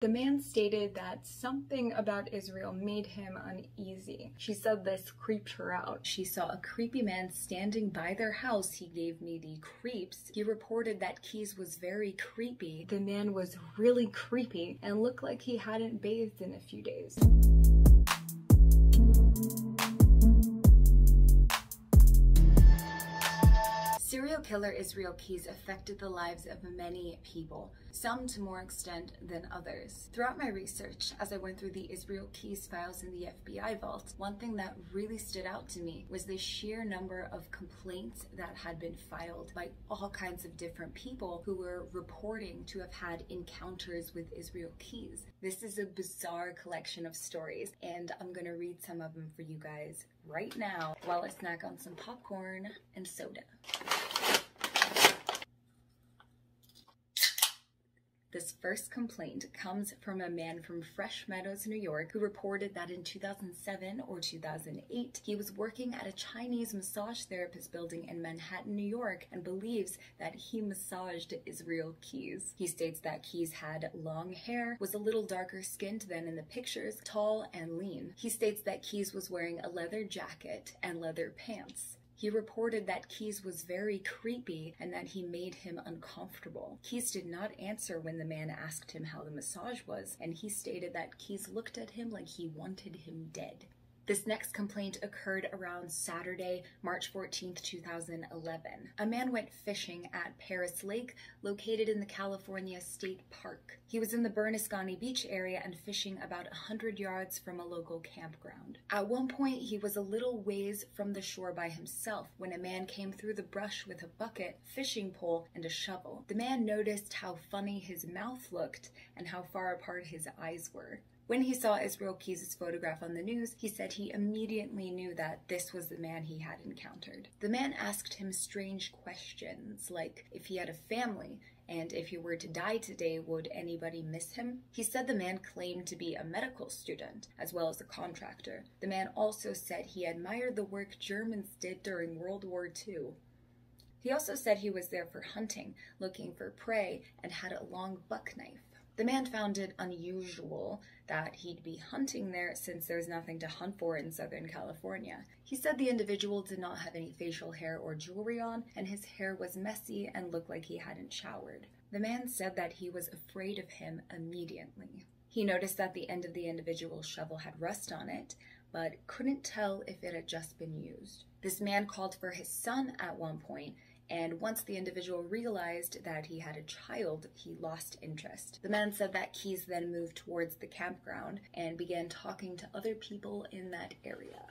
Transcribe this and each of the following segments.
The man stated that something about Israel made him uneasy. She said this creeped her out. She saw a creepy man standing by their house. He gave me the creeps. He reported that Keyes was very creepy. The man was really creepy and looked like he hadn't bathed in a few days. Serial killer Israel Keyes affected the lives of many people, some to more extent than others. Throughout my research, as I went through the Israel Keyes files in the FBI vault, one thing that really stood out to me was the sheer number of complaints that had been filed by all kinds of different people who were reporting to have had encounters with Israel Keyes. This is a bizarre collection of stories, and I'm gonna read some of them for you guys right now while I snack on some popcorn and soda. This first complaint comes from a man from Fresh Meadows, New York, who reported that in 2007 or 2008, he was working at a Chinese massage therapist building in Manhattan, New York, and believes that he massaged Israel Keyes. He states that Keyes had long hair, was a little darker skinned than in the pictures, tall and lean. He states that Keyes was wearing a leather jacket and leather pants. He reported that Keyes was very creepy and that he made him uncomfortable. Keyes did not answer when the man asked him how the massage was, and he stated that Keyes looked at him like he wanted him dead. This next complaint occurred around Saturday, March 14th, 2011. A man went fishing at Perris Lake, located in the California State Park. He was in the Winooski Beach area and fishing about 100 yards from a local campground. At one point, he was a little ways from the shore by himself when a man came through the brush with a bucket, fishing pole, and a shovel. The man noticed how funny his mouth looked and how far apart his eyes were. When he saw Israel Keyes' photograph on the news, he said he immediately knew that this was the man he had encountered. The man asked him strange questions, like if he had a family, and if he were to die today, would anybody miss him? He said the man claimed to be a medical student, as well as a contractor. The man also said he admired the work Germans did during World War II. He also said he was there for hunting, looking for prey, and had a long buck knife. The man found it unusual that he'd be hunting there since there's nothing to hunt for in Southern California. He said the individual did not have any facial hair or jewelry on, and his hair was messy and looked like he hadn't showered. The man said that he was afraid of him immediately. He noticed that the end of the individual's shovel had rust on it, but couldn't tell if it had just been used. This man called for his son at one point, and once the individual realized that he had a child, he lost interest. The man said that Keyes then moved towards the campground and began talking to other people in that area.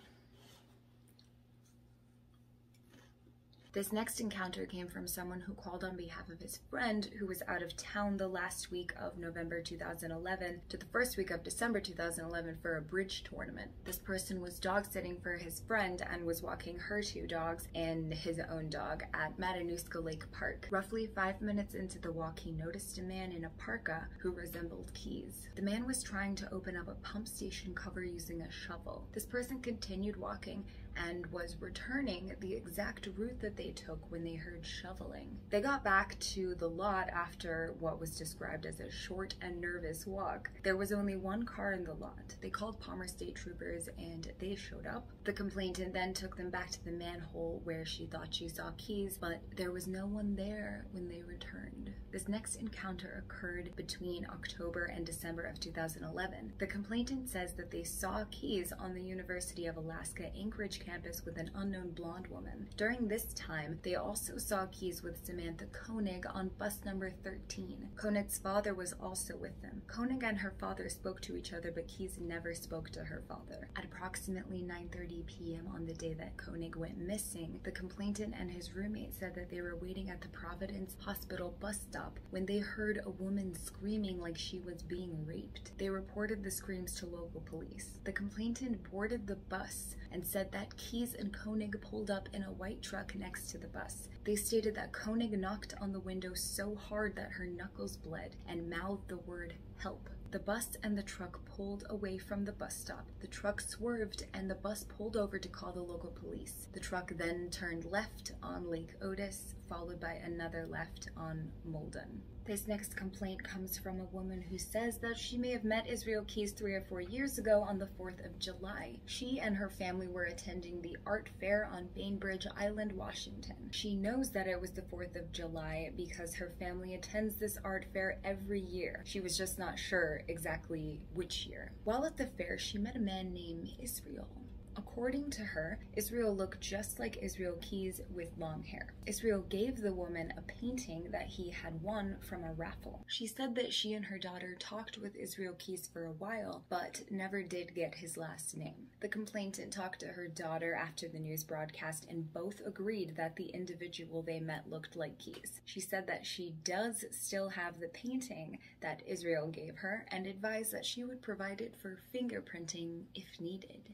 This next encounter came from someone who called on behalf of his friend who was out of town the last week of November 2011 to the first week of December 2011 for a bridge tournament. This person was dog sitting for his friend and was walking her two dogs and his own dog at Matanuska Lake Park. Roughly 5 minutes into the walk, he noticed a man in a parka who resembled Keyes. The man was trying to open up a pump station cover using a shovel. This person continued walking and was returning the exact route that they took when they heard shoveling. They got back to the lot after what was described as a short and nervous walk. There was only one car in the lot. They called Palmer State Troopers and they showed up. The complainant then took them back to the manhole where she thought she saw Keyes, but there was no one there when they returned. This next encounter occurred between October and December of 2011. The complainant says that they saw Keyes on the University of Alaska Anchorage campus with an unknown blonde woman. During this time, they also saw Keyes with Samantha Koenig on bus number 13. Koenig's father was also with them. Koenig and her father spoke to each other, but Keyes never spoke to her father. At approximately 9:30 p.m. on the day that Koenig went missing, the complainant and his roommate said that they were waiting at the Providence Hospital bus stop when they heard a woman screaming like she was being raped. They reported the screams to local police. The complainant boarded the bus and said that Keyes and Koenig pulled up in a white truck next to the bus. They stated that Koenig knocked on the window so hard that her knuckles bled and mouthed the word "help." The bus and the truck pulled away from the bus stop. The truck swerved and the bus pulled over to call the local police. The truck then turned left on Lake Otis, followed by another left on Molden. This next complaint comes from a woman who says that she may have met Israel Keyes 3 or 4 years ago on the 4th of July. She and her family were attending the Art Fair on Bainbridge Island, Washington. She knows that it was the 4th of July because her family attends this art fair every year. She was just not sure exactly which year. While at the fair, she met a man named Israel. According to her, Israel looked just like Israel Keyes with long hair. Israel gave the woman a painting that he had won from a raffle. She said that she and her daughter talked with Israel Keyes for a while, but never did get his last name. The complainant talked to her daughter after the news broadcast, and both agreed that the individual they met looked like Keyes. She said that she does still have the painting that Israel gave her, and advised that she would provide it for fingerprinting if needed.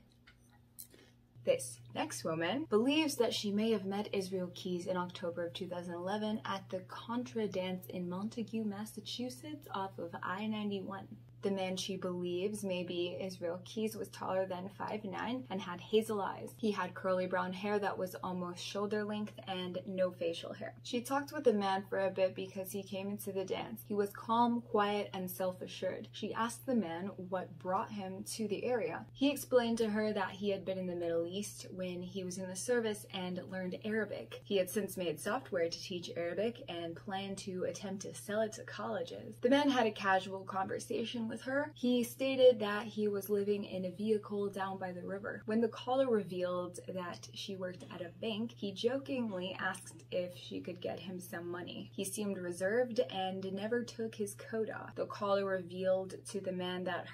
This next woman believes that she may have met Israel Keyes in October of 2011 at the Contra dance in Montague, Massachusetts off of I-91. The man she believes may be Israel Keyes was taller than 5'9" and had hazel eyes. He had curly brown hair that was almost shoulder length and no facial hair. She talked with the man for a bit because he came into the dance. He was calm, quiet, and self-assured. She asked the man what brought him to the area. He explained to her that he had been in the Middle East when he was in the service and learned Arabic. He had since made software to teach Arabic and planned to attempt to sell it to colleges. The man had a casual conversation with her. He stated that he was living in a vehicle down by the river. When the caller revealed that she worked at a bank, he jokingly asked if she could get him some money. He seemed reserved and never took his coat off. The caller revealed to the man that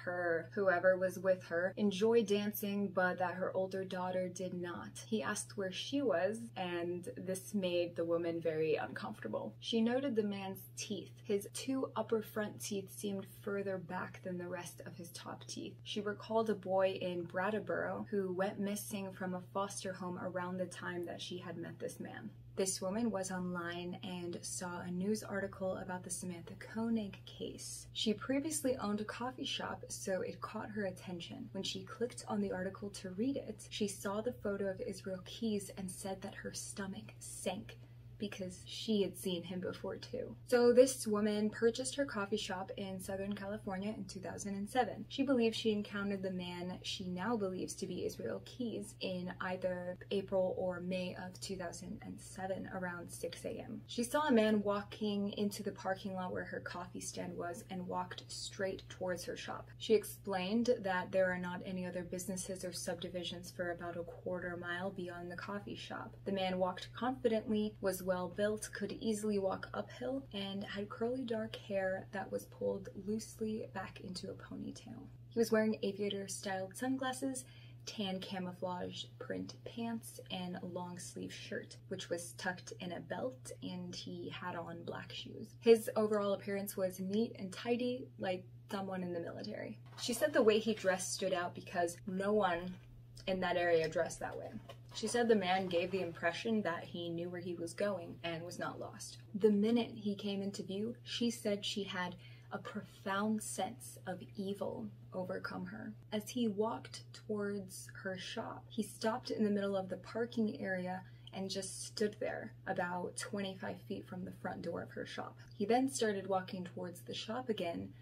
whoever was with her, enjoyed dancing, but that her older daughter did not. He asked where she was, and this made the woman very uncomfortable. She noted the man's teeth. His 2 upper front teeth seemed further back than the rest of his top teeth. She recalled a boy in Brattleboro who went missing from a foster home around the time that she had met this man. This woman was online and saw a news article about the Samantha Koenig case. She previously owned a coffee shop, so it caught her attention. When she clicked on the article to read it, she saw the photo of Israel Keyes and said that her stomach sank because she had seen him before too. So this woman purchased her coffee shop in Southern California in 2007. She believes she encountered the man she now believes to be Israel Keyes in either April or May of 2007 around 6 a.m. She saw a man walking into the parking lot where her coffee stand was and walked straight towards her shop. She explained that there are not any other businesses or subdivisions for about a quarter mile beyond the coffee shop. The man walked confidently, was well built, could easily walk uphill, and had curly dark hair that was pulled loosely back into a ponytail. He was wearing aviator-styled sunglasses, tan camouflage print pants, and a long-sleeve shirt, which was tucked in a belt, and he had on black shoes. His overall appearance was neat and tidy, like someone in the military. She said the way he dressed stood out because no one in that area dressed that way. She said the man gave the impression that he knew where he was going and was not lost. The minute he came into view, she said she had a profound sense of evil overcome her. As he walked towards her shop, he stopped in the middle of the parking area and just stood there about 25 feet from the front door of her shop. He then started walking towards the shop again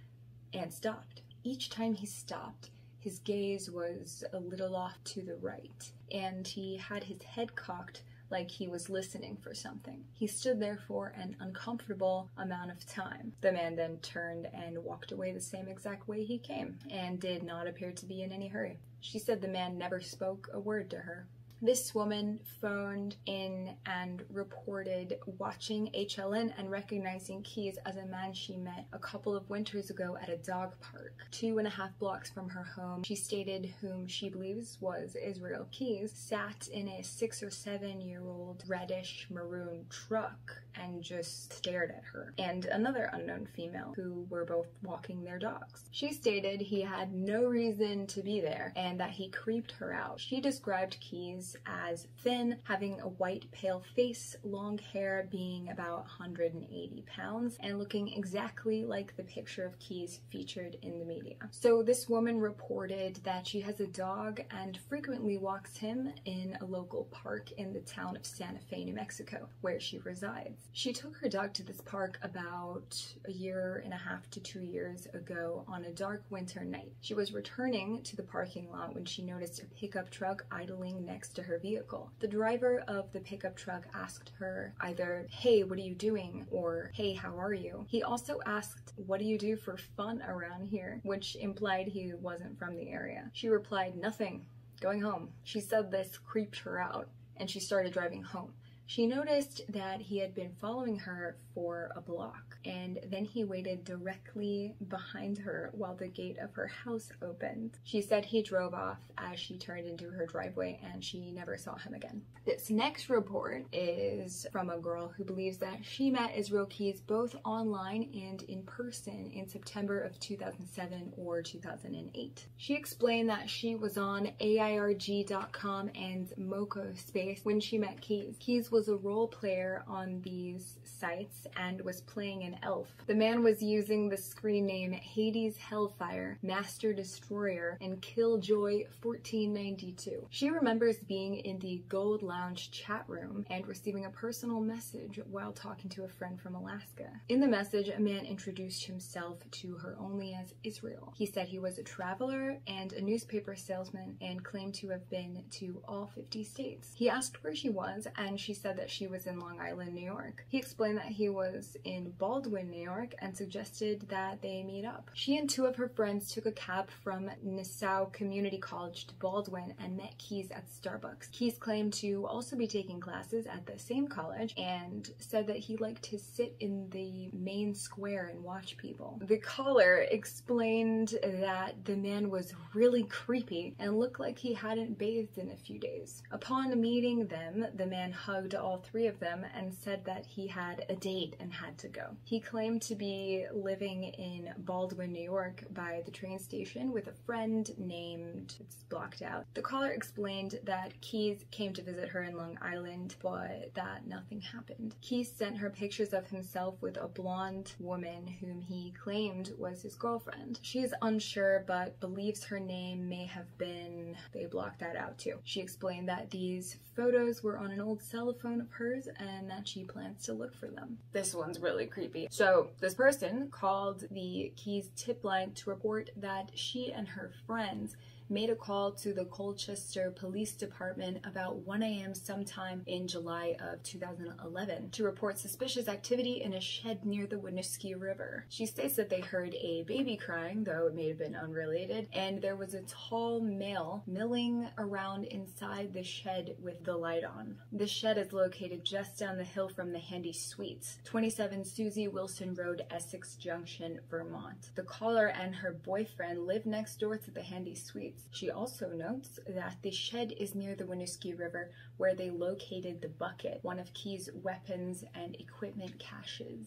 and stopped. Each time he stopped, his gaze was a little off to the right, and he had his head cocked like he was listening for something. He stood there for an uncomfortable amount of time. The man then turned and walked away the same exact way he came, and did not appear to be in any hurry. She said the man never spoke a word to her. This woman phoned in and reported watching HLN and recognizing Keyes as a man she met a couple of winters ago at a dog park, 2.5 blocks from her home. She stated whom she believes was Israel Keyes sat in a 6 or 7 year old reddish maroon truck and just stared at her, and another unknown female who were both walking their dogs. She stated he had no reason to be there and that he creeped her out. She described Keyes descriptions as thin, having a white pale face, long hair, being about 180 pounds, and looking exactly like the picture of Keyes featured in the media. So this woman reported that she has a dog and frequently walks him in a local park in the town of Santa Fe, New Mexico, where she resides. She took her dog to this park about a year and a half to 2 years ago on a dark winter night. She was returning to the parking lot when she noticed a pickup truck idling next to her vehicle. The driver of the pickup truck asked her either, "Hey, what are you doing?" or "Hey, how are you?" He also asked, "What do you do for fun around here?" which implied he wasn't from the area. She replied, "Nothing, going home." She said this creeped her out, and she started driving home. She noticed that he had been following her for a block, and then he waited directly behind her while the gate of her house opened. She said he drove off as she turned into her driveway, and she never saw him again. This next report is from a girl who believes that she met Israel Keyes both online and in person in September of 2007 or 2008. She explained that she was on AIRG.com and Moco Space when she met Keyes. Keyes was a role player on these sites and was playing an elf. The man was using the screen name Hades Hellfire, Master Destroyer, and Killjoy 1492. She remembers being in the Gold Lounge chat room and receiving a personal message while talking to a friend from Alaska. In the message, a man introduced himself to her only as Israel. He said he was a traveler and a newspaper salesman and claimed to have been to all 50 states. He asked where she was, and she said that she was in Long Island, New York. He explained that he was in Baldwin, New York, and suggested that they meet up. She and two of her friends took a cab from Nassau Community College to Baldwin and met Keyes at Starbucks. Keyes claimed to also be taking classes at the same college and said that he liked to sit in the main square and watch people. The caller explained that the man was really creepy and looked like he hadn't bathed in a few days. Upon meeting them, the man hugged all three of them and said that he had a date and had to go. He claimed to be living in Baldwin, New York by the train station with a friend named, it's blocked out. The caller explained that Keyes came to visit her in Long Island, but that nothing happened. Keyes sent her pictures of himself with a blonde woman whom he claimed was his girlfriend. She is unsure, but believes her name may have been, they blocked that out too. She explained that these photos were on an old cell phone of hers and that she plans to look for them. This one's really creepy. So this person called the Keyes tip line to report that she and her friends made a call to the Colchester Police Department about 1 a.m. sometime in July of 2011 to report suspicious activity in a shed near the Winooski River. She states that they heard a baby crying, though it may have been unrelated, and there was a tall male milling around inside the shed with the light on. The shed is located just down the hill from the Handy Suites, 27 Susie Wilson Road, Essex Junction, Vermont. The caller and her boyfriend live next door to the Handy Suites. She also notes that the shed is near the Winooski River, where they located the bucket, one of Keyes' weapons and equipment caches.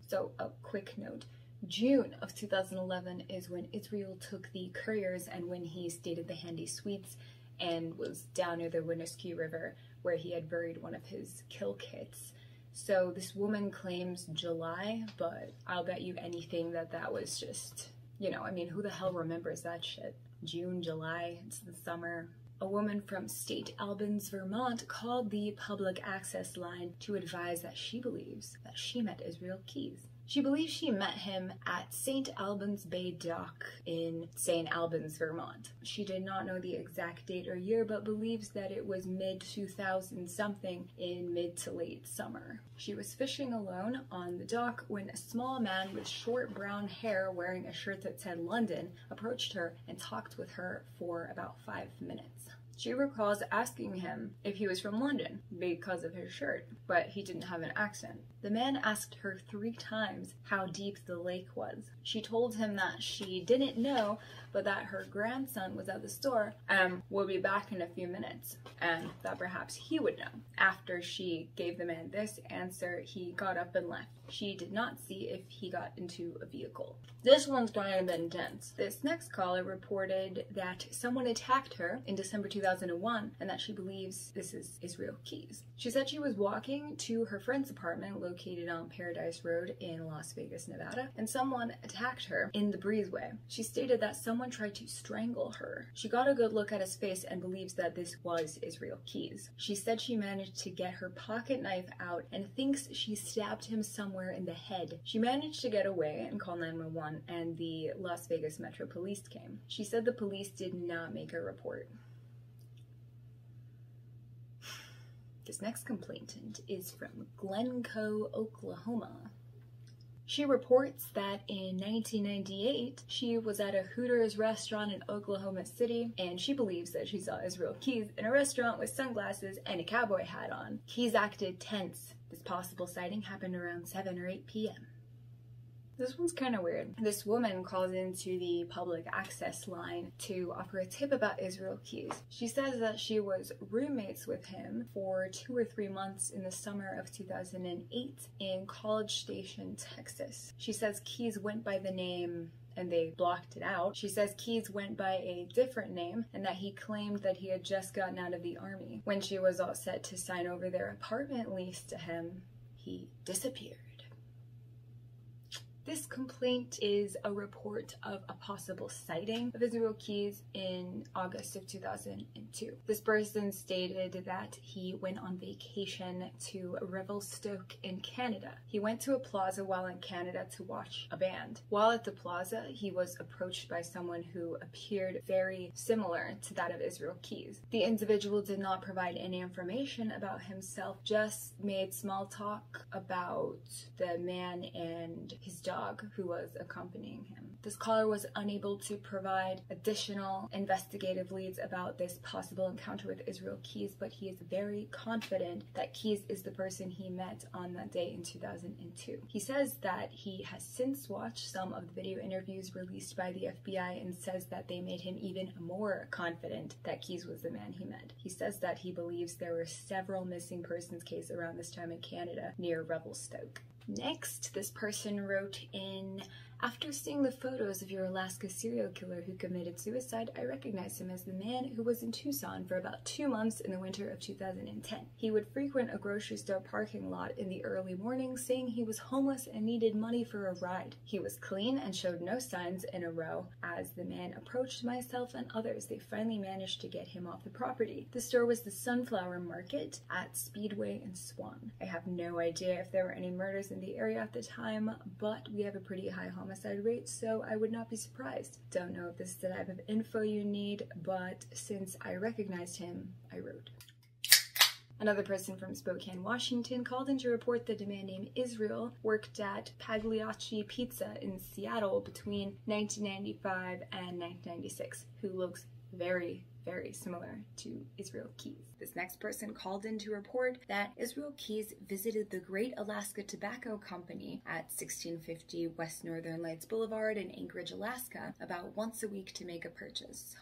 So a quick note. June of 2011 is when Israel took the Curriers and when he stayed at the Handy Suites and was down near the Winooski River where he had buried one of his kill kits. So this woman claims July, but I'll bet you anything that that was just, you know, I mean, who the hell remembers that shit? June, July, it's the summer. A woman from St. Albans, Vermont called the public access line to advise that she believes that she met Israel Keyes. She believes she met him at St. Albans Bay Dock in St. Albans, Vermont. She did not know the exact date or year, but believes that it was mid-2000 something in mid to late summer. She was fishing alone on the dock when a small man with short brown hair wearing a shirt that said London approached her and talked with her for about 5 minutes. She recalls asking him if he was from London because of his shirt, but he didn't have an accent. The man asked her 3 times how deep the lake was. She told him that she didn't know, but that her grandson was at the store and would be back in a few minutes, and that perhaps he would know. After she gave the man this answer, he got up and left. She did not see if he got into a vehicle. This one's kind of intense. This next caller reported that someone attacked her in December 2011 2001 and that she believes this is Israel Keys. She said she was walking to her friend's apartment located on Paradise Road in Las Vegas, Nevada, and someone attacked her in the breezeway. She stated that someone tried to strangle her. She got a good look at his face and believes that this was Israel Keys. She said she managed to get her pocket knife out and thinks she stabbed him somewhere in the head. She managed to get away and call 911, and the Las Vegas Metro Police came. She said the police did not make a report. This next complainant is from Glencoe, Oklahoma. She reports that in 1998, she was at a Hooters restaurant in Oklahoma City, and she believes that she saw Israel Keys in a restaurant with sunglasses and a cowboy hat on. Keys acted tense. This possible sighting happened around 7 or 8 p.m. This one's kind of weird. This woman calls into the public access line to offer a tip about Israel Keys. She says that she was roommates with him for 2 or 3 months in the summer of 2008 in College Station, Texas. She says Keys went by the name, and they blocked it out. She says Keys went by a different name and that he claimed that he had just gotten out of the army. When she was all set to sign over their apartment lease to him, he disappeared. This complaint is a report of a possible sighting of Israel Keys in August of 2002. This person stated that he went on vacation to Revel Stoke in Canada. He went to a plaza while in Canada to watch a band. While at the plaza, he was approached by someone who appeared very similar to that of Israel Keys. The individual did not provide any information about himself, just made small talk about the man and his dog who was accompanying him. This caller was unable to provide additional investigative leads about this possible encounter with Israel Keys, but he is very confident that Keys is the person he met on that day in 2002. He says that he has since watched some of the video interviews released by the FBI and says that they made him even more confident that Keys was the man he met. He says that he believes there were several missing persons cases around this time in Canada near Revel Stoke. Next, this person wrote in, "After seeing the photos of your Alaska serial killer who committed suicide, I recognized him as the man who was in Tucson for about 2 months in the winter of 2010. He would frequent a grocery store parking lot in the early morning, saying he was homeless and needed money for a ride. He was clean and showed no signs in a row. As the man approached myself and others, they finally managed to get him off the property. The store was the Sunflower Market at Speedway and Swan. I have no idea if there were any murders in the area at the time, but we have a pretty high homicide rate, so I would not be surprised. Don't know if this is the type of info you need, but since I recognized him, I wrote." Another person from Spokane, Washington called in to report that a man named Israel worked at Paggliacci Pizza in Seattle between 1995 and 1996, who looks very similar to Israel Keys. This next person called in to report that Israel Keys visited the Great Alaska Tobacco Company at 1650 West Northern Lights Boulevard in Anchorage, Alaska, about once a week to make a purchase.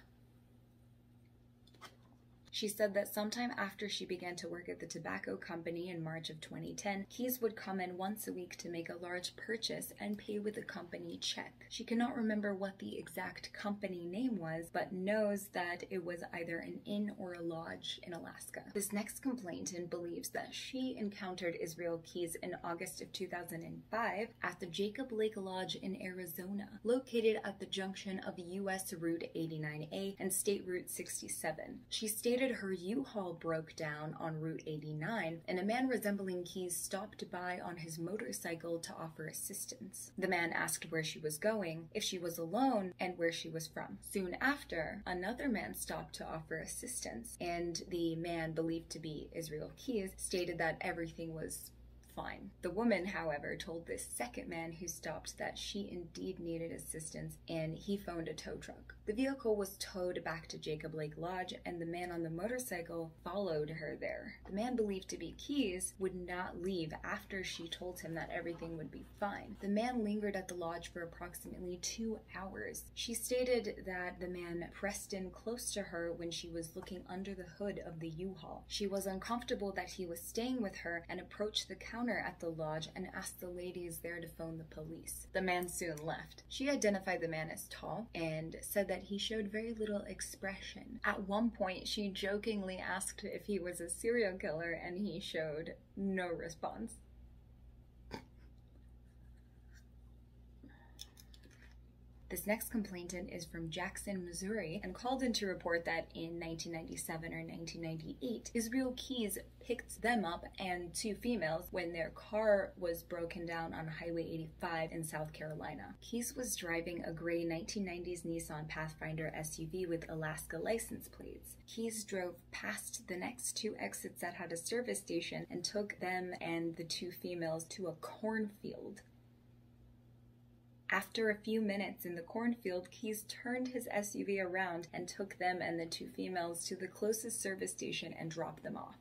She said that sometime after she began to work at the tobacco company in March of 2010, Keys would come in once a week to make a large purchase and pay with a company check. She cannot remember what the exact company name was, but knows that it was either an inn or a lodge in Alaska. This next complainant believes that she encountered Israel Keys in August of 2005 at the Jacob Lake Lodge in Arizona, located at the junction of US Route 89A and State Route 67. She stated her U-Haul broke down on Route 89, and a man resembling Keys stopped by on his motorcycle to offer assistance. The man asked where she was going, if she was alone, and where she was from. Soon after, another man stopped to offer assistance, and the man, believed to be Israel Keys, stated that everything was fine. The woman, however, told this second man who stopped that she indeed needed assistance, and he phoned a tow truck. The vehicle was towed back to Jacob Lake Lodge, and the man on the motorcycle followed her there. The man, believed to be Keys, would not leave after she told him that everything would be fine. The man lingered at the lodge for approximately 2 hours. She stated that the man pressed in close to her when she was looking under the hood of the U-Haul. She was uncomfortable that he was staying with her and approached the counter counter at the lodge and asked the ladies there to phone the police. The man soon left. She identified the man as tall and said that he showed very little expression. At one point, she jokingly asked if he was a serial killer, and he showed no response. This next complainant is from Jackson, Missouri, and called in to report that in 1997 or 1998, Israel Keyes picked them up and two females when their car was broken down on Highway 85 in South Carolina. Keyes was driving a gray 1990s Nissan Pathfinder SUV with Alaska license plates. Keyes drove past the next two exits that had a service station and took them and the two females to a cornfield. After a few minutes in the cornfield, Keyes turned his SUV around and took them and the two females to the closest service station and dropped them off.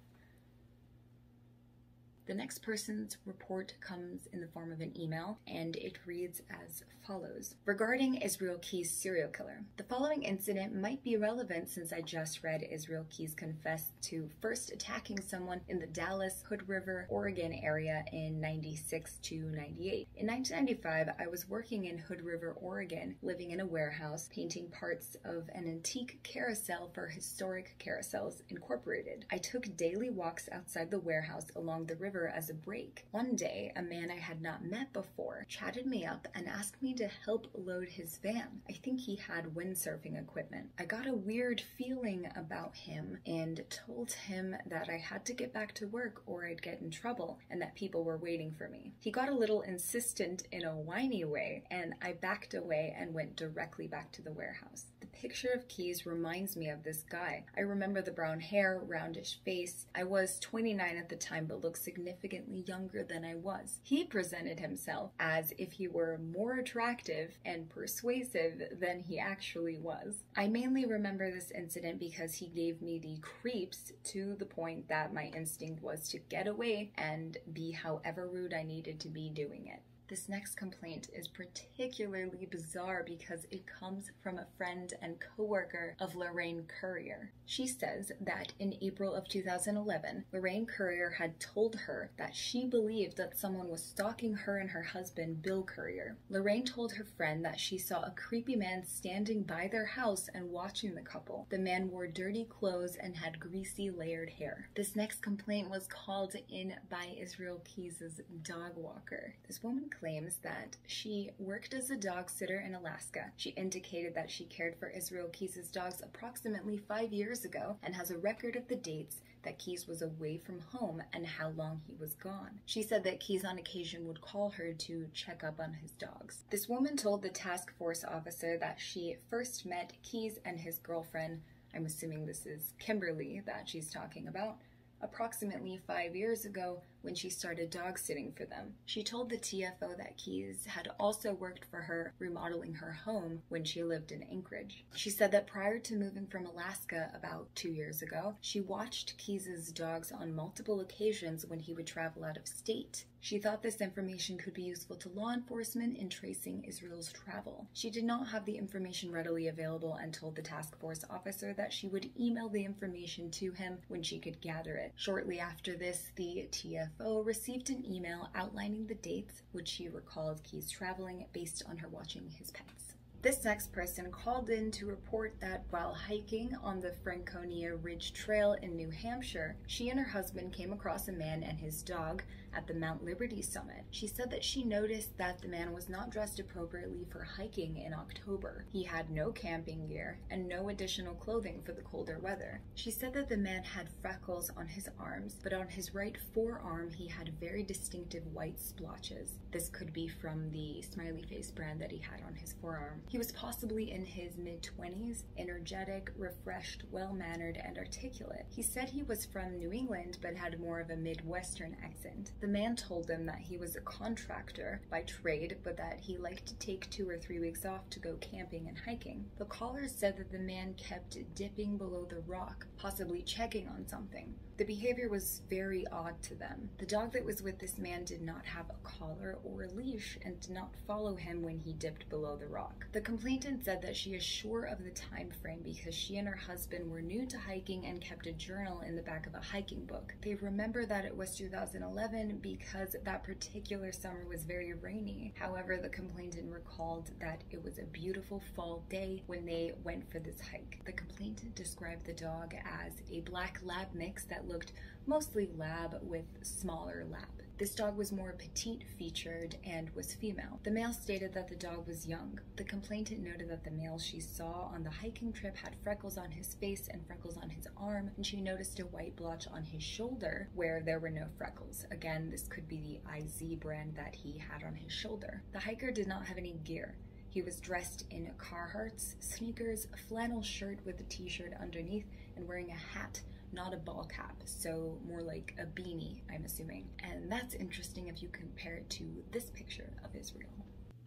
The next person's report comes in the form of an email, and it reads as follows. Regarding Israel Keyes' serial killer, the following incident might be relevant since I just read Israel Keyes confessed to first attacking someone in the Dallas, Hoh River, Oregon area in 96 to 98. In 1995, I was working in Hoh River, Oregon, living in a warehouse, painting parts of an antique carousel for Historic Carousels Incorporated. I took daily walks outside the warehouse along the river as a break. One day, a man I had not met before chatted me up and asked me to help load his van. I think he had windsurfing equipment. I got a weird feeling about him and told him that I had to get back to work or I'd get in trouble and that people were waiting for me. He got a little insistent in a whiny way, and I backed away and went directly back to the warehouse. The picture of Keyes reminds me of this guy. I remember the brown hair, roundish face. I was 29 at the time but looked significantly younger than I was. He presented himself as if he were more attractive and persuasive than he actually was. I mainly remember this incident because he gave me the creeps to the point that my instinct was to get away and be however rude I needed to be doing it. This next complaint is particularly bizarre because it comes from a friend and co-worker of Lorraine Currier. She says that in April of 2011, Lorraine Currier had told her that she believed that someone was stalking her and her husband, Bill Currier. Lorraine told her friend that she saw a creepy man standing by their house and watching the couple. The man wore dirty clothes and had greasy layered hair. This next complaint was called in by Israel Keyes' dog walker. This woman claims that she worked as a dog sitter in Alaska. She indicated that she cared for Israel Keyes' dogs approximately 5 years ago and has a record of the dates that Keyes was away from home and how long he was gone. She said that Keyes on occasion would call her to check up on his dogs. This woman told the task force officer that she first met Keyes and his girlfriend, I'm assuming this is Kimberly that she's talking about, approximately 5 years ago when she started dog sitting for them. She told the TFO that Keyes had also worked for her remodeling her home when she lived in Anchorage. She said that prior to moving from Alaska about 2 years ago, she watched Keyes' dogs on multiple occasions when he would travel out of state. She thought this information could be useful to law enforcement in tracing Israel's travel. She did not have the information readily available and told the task force officer that she would email the information to him when she could gather it. Shortly after this, the TFO received an email outlining the dates which she recalled Keyes traveling based on her watching his pets. This next person called in to report that while hiking on the Franconia Ridge Trail in New Hampshire, she and her husband came across a man and his dog at the Mount Liberty summit. She said that she noticed that the man was not dressed appropriately for hiking in October. He had no camping gear and no additional clothing for the colder weather. She said that the man had freckles on his arms, but on his right forearm he had very distinctive white splotches. This could be from the smiley face brand that he had on his forearm. He was possibly in his mid-20s, energetic, refreshed, well-mannered, and articulate. He said he was from New England but had more of a Midwestern accent. The man told them that he was a contractor by trade, but that he liked to take 2 or 3 weeks off to go camping and hiking. The caller said that the man kept dipping below the rock, possibly checking on something. The behavior was very odd to them. The dog that was with this man did not have a collar or a leash and did not follow him when he dipped below the rock. The complainant said that she is sure of the time frame because she and her husband were new to hiking and kept a journal in the back of a hiking book. They remember that it was 2011 again because that particular summer was very rainy. However, the complainant recalled that it was a beautiful fall day when they went for this hike. The complainant described the dog as a black lab mix that looked mostly lab with smaller lab. This dog was more petite featured and was female. The male stated that the dog was young. The complainant noted that the male she saw on the hiking trip had freckles on his face and freckles on his arm, and she noticed a white blotch on his shoulder where there were no freckles. Again, this could be the IZ brand that he had on his shoulder. The hiker did not have any gear. He was dressed in Carhartts, sneakers, a flannel shirt with a t-shirt underneath, and wearing a hat, not a ball cap, so more like a beanie, I'm assuming. And that's interesting if you compare it to this picture of Israel.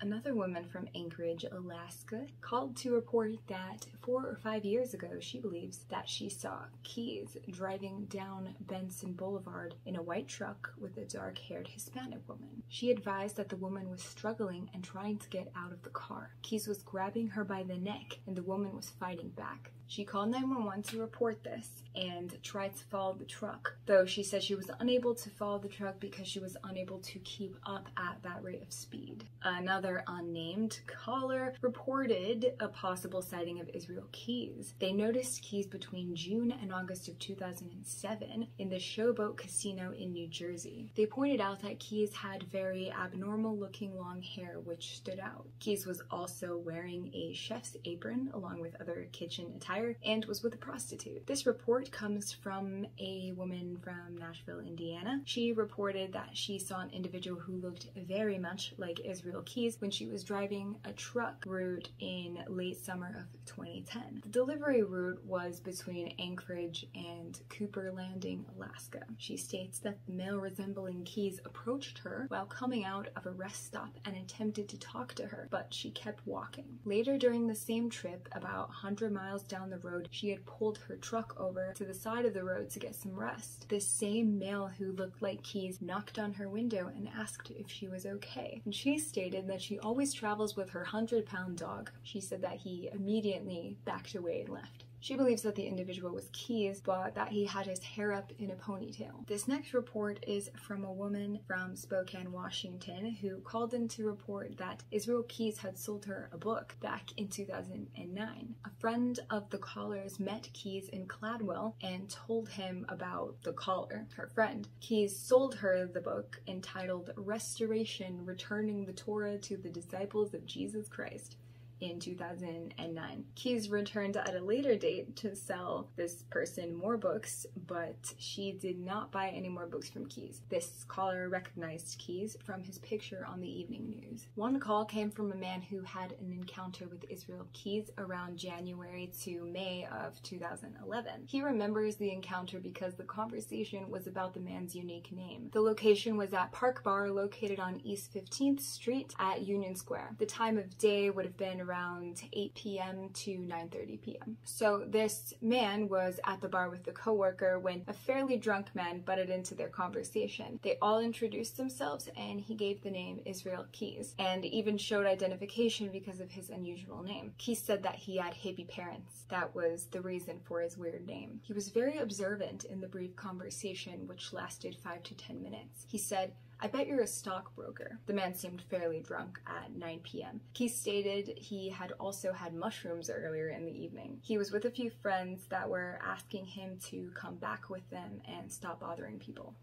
Another woman from Anchorage, Alaska, called to report that 4 or 5 years ago, she believes that she saw Keyes driving down Benson Boulevard in a white truck with a dark-haired Hispanic woman. She advised that the woman was struggling and trying to get out of the car. Keyes was grabbing her by the neck, and the woman was fighting back. She called 911 to report this and tried to follow the truck, though she said she was unable to follow the truck because she was unable to keep up at that rate of speed. Another unnamed caller reported a possible sighting of Israel Keyes. They noticed Keyes between June and August of 2007 in the Showboat Casino in New Jersey. They pointed out that Keyes had very abnormal looking long hair which stood out. Keyes was also wearing a chef's apron along with other kitchen attire and was with a prostitute. This report comes from a woman from Nashville, Indiana. She reported that she saw an individual who looked very much like Israel Keyes when she was driving a truck route in late summer of 2010. The delivery route was between Anchorage and Cooper Landing, Alaska. She states that the male resembling Keyes approached her while coming out of a rest stop and attempted to talk to her, but she kept walking. Later during the same trip, about 100 miles down the road, she had pulled her truck over to the side of the road to get some rest. This same male who looked like Keyes knocked on her window and asked if she was okay, and she stated that she always travels with her 100-pound dog. She said that he immediately backed away and left. She believes that the individual was Keyes, but that he had his hair up in a ponytail. This next report is from a woman from Spokane, Washington, who called in to report that Israel Keyes had sold her a book back in 2009. A friend of the caller's met Keyes in Cladwell and told him about the caller, her friend. Keyes sold her the book entitled Restoration: Returning the Torah to the Disciples of Jesus Christ in 2009. Keyes returned at a later date to sell this person more books, but she did not buy any more books from Keyes. This caller recognized Keyes from his picture on the evening news. One call came from a man who had an encounter with Israel Keyes around January to May of 2011. He remembers the encounter because the conversation was about the man's unique name. The location was at Park Bar located on East 15th Street at Union Square. The time of day would have been around 8 p.m. to 9:30 p.m. So this man was at the bar with a coworker when a fairly drunk man butted into their conversation. They all introduced themselves and he gave the name Israel Keyes and even showed identification because of his unusual name. Keyes said that he had hippie parents. That was the reason for his weird name. He was very observant in the brief conversation, which lasted 5 to 10 minutes. He said, "I bet you're a stockbroker." The man seemed fairly drunk at 9 p.m. Keyes stated he had also had mushrooms earlier in the evening. He was with a few friends that were asking him to come back with them and stop bothering people.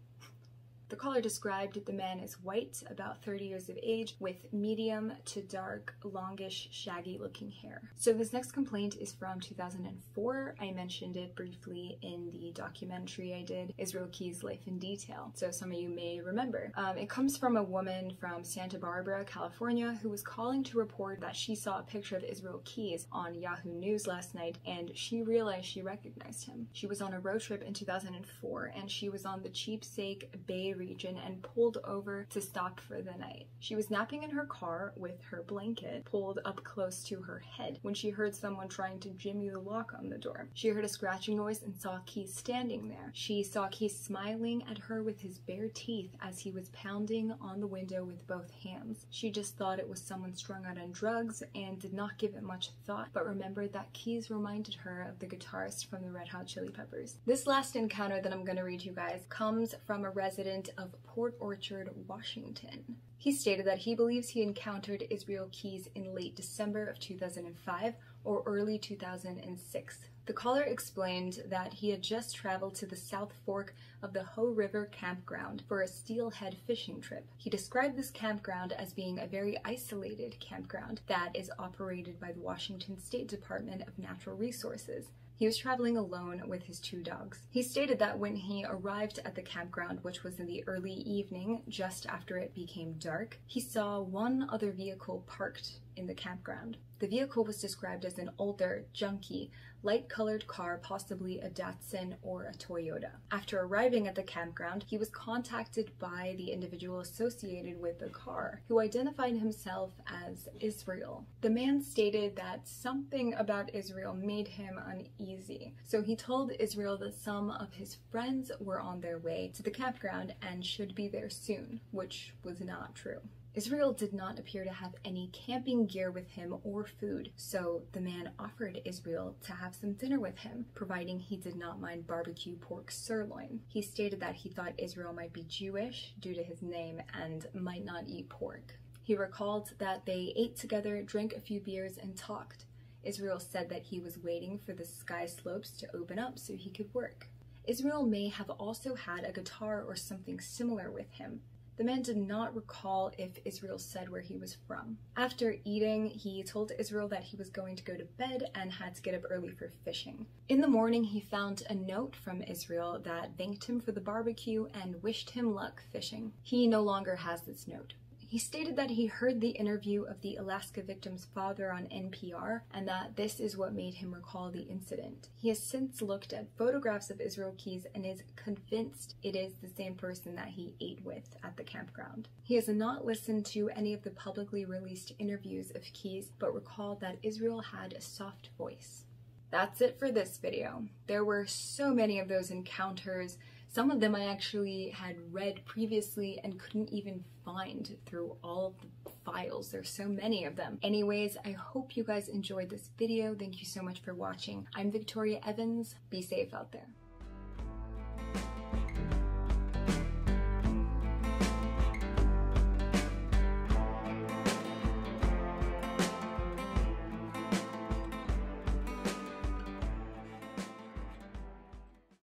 The caller described the man as white, about 30 years of age, with medium to dark, longish, shaggy-looking hair. So this next complaint is from 2004. I mentioned it briefly in the documentary I did, Israel Keyes' Life in Detail, so some of you may remember. It comes from a woman from Santa Barbara, California, who was calling to report that she saw a picture of Israel Keyes on Yahoo News last night, and she realized she recognized him. She was on a road trip in 2004, and she was on the Cheapsake Bay region and pulled over to stop for the night. She was napping in her car with her blanket pulled up close to her head when she heard someone trying to jimmy the lock on the door. She heard a scratching noise and saw Keyes standing there. She saw Keyes smiling at her with his bare teeth as he was pounding on the window with both hands. She just thought it was someone strung out on drugs and did not give it much thought, but remembered that Keyes reminded her of the guitarist from the Red Hot Chili Peppers. This last encounter that I'm going to read you guys comes from a resident point of Port Orchard, Washington. He stated that he believes he encountered Israel Keyes in late December of 2005 or early 2006. The caller explained that he had just traveled to the South Fork of the Hoh River Campground for a steelhead fishing trip. He described this campground as being a very isolated campground that is operated by the Washington State Department of Natural Resources. He was traveling alone with his 2 dogs. He stated that when he arrived at the campground, which was in the early evening, just after it became dark, he saw one other vehicle parked in the campground. The vehicle was described as an older, junky, light-colored car, possibly a Datsun or a Toyota. After arriving at the campground, he was contacted by the individual associated with the car, who identified himself as Israel. The man stated that something about Israel made him uneasy, so he told Israel that some of his friends were on their way to the campground and should be there soon, which was not true. Israel did not appear to have any camping gear with him or food, so the man offered Israel to have some dinner with him, providing he did not mind barbecue pork sirloin. He stated that he thought Israel might be Jewish due to his name and might not eat pork. He recalled that they ate together, drank a few beers, and talked. Israel said that he was waiting for the sky slopes to open up so he could work. Israel may have also had a guitar or something similar with him. The man did not recall if Israel said where he was from. After eating, he told Israel that he was going to go to bed and had to get up early for fishing. In the morning, he found a note from Israel that thanked him for the barbecue and wished him luck fishing. He no longer has this note. He stated that he heard the interview of the Alaska victim's father on NPR and that this is what made him recall the incident. He has since looked at photographs of Israel Keyes and is convinced it is the same person that he ate with at the campground. He has not listened to any of the publicly released interviews of Keyes, but recalled that Israel had a soft voice. That's it for this video. There were so many of those encounters. Some of them I actually had read previously and couldn't even find through all of the files. There's so many of them. Anyways, I hope you guys enjoyed this video. Thank you so much for watching. I'm Victoria Evans. Be safe out there.